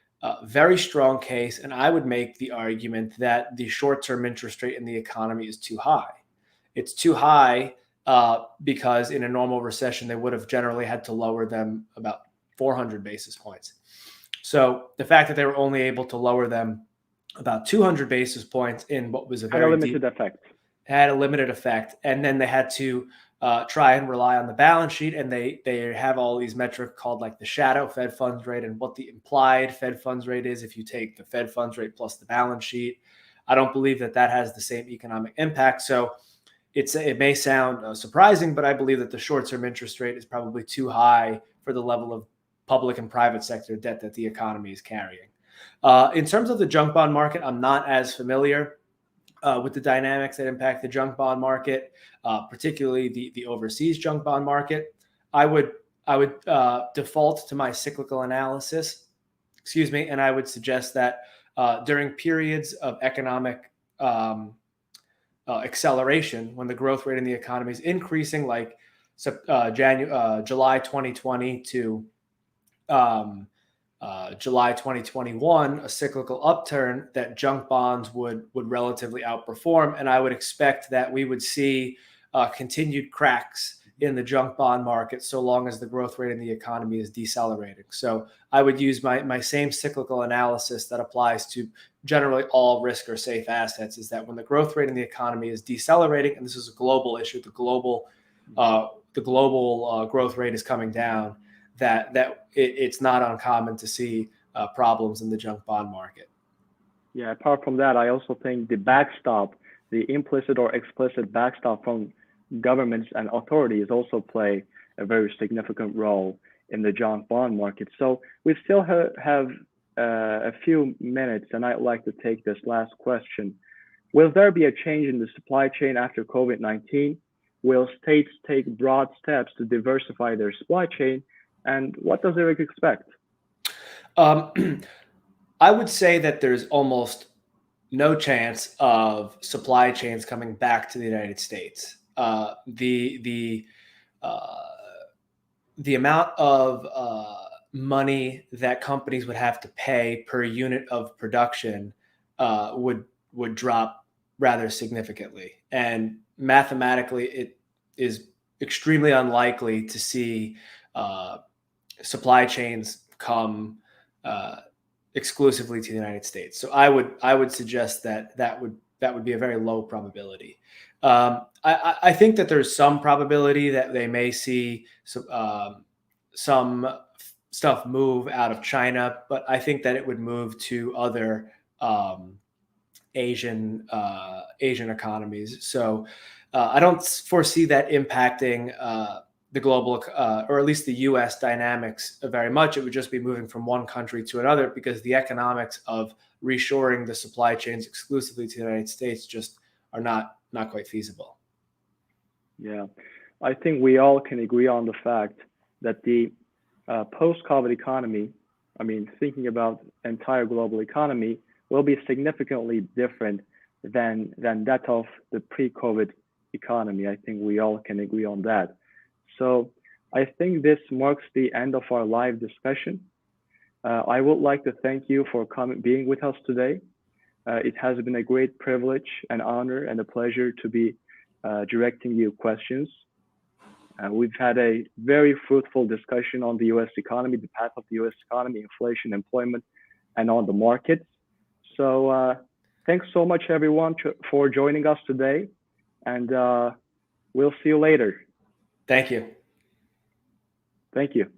very strong case, and I would make the argument that the short-term interest rate in the economy is too high. It's too high because in a normal recession, they would have generally had to lower them about 400 basis points. So the fact that they were only able to lower them about 200 basis points in what was a very limited effect. Had a limited effect. And then they had to try and rely on the balance sheet. And they have all these metrics called like the shadow Fed funds rate and what the implied Fed funds rate is if you take the Fed funds rate plus the balance sheet. I don't believe that has the same economic impact. So it may sound surprising, but I believe that the short-term interest rate is probably too high for the level of public and private sector debt that the economy is carrying. In terms of the junk bond market, I'm not as familiar with the dynamics that impact the junk bond market, particularly the overseas junk bond market. I would default to my cyclical analysis, and I would suggest that during periods of economic acceleration, when the growth rate in the economy is increasing, like July 2020 to July 2021, a cyclical upturn, that junk bonds would relatively outperform. And I would expect that we would see continued cracks in the junk bond market so long as the growth rate in the economy is decelerating. So I would use my same cyclical analysis that applies to generally all risk or safe assets, is that when the growth rate in the economy is decelerating, and this is a global issue, the global growth rate is coming down, it's not uncommon to see problems in the junk bond market. Yeah, apart from that, I also think the backstop, the implicit or explicit backstop from governments and authorities also play a very significant role in the junk bond market. So we still have a few minutes, and I'd like to take this last question. Will there be a change in the supply chain after COVID-19? Will states take broad steps to diversify their supply chain? And what does Eric expect? I would say that there's almost no chance of supply chains coming back to the United States. The amount of money that companies would have to pay per unit of production would drop rather significantly. And mathematically, it is extremely unlikely to see supply chains come exclusively to the United States. So I would suggest that would be a very low probability. I think that there's some probability that they may see some stuff move out of China, but I think that it would move to other Asian economies. So I don't foresee that impacting the global, or at least the U.S. dynamics very much. It would just be moving from one country to another, because the economics of reshoring the supply chains exclusively to the United States just are not quite feasible. Yeah. I think we all can agree on the fact that the post-COVID economy, I mean, thinking about entire global economy, will be significantly different than that of the pre-COVID economy. I think we all can agree on that. So I think this marks the end of our live discussion. I would like to thank you for being with us today. It has been a great privilege and honor and a pleasure to be directing you questions. We've had a very fruitful discussion on the US economy, the path of the US economy, inflation, employment, and on the markets. So thanks so much, everyone, for joining us today. And we'll see you later. Thank you. Thank you.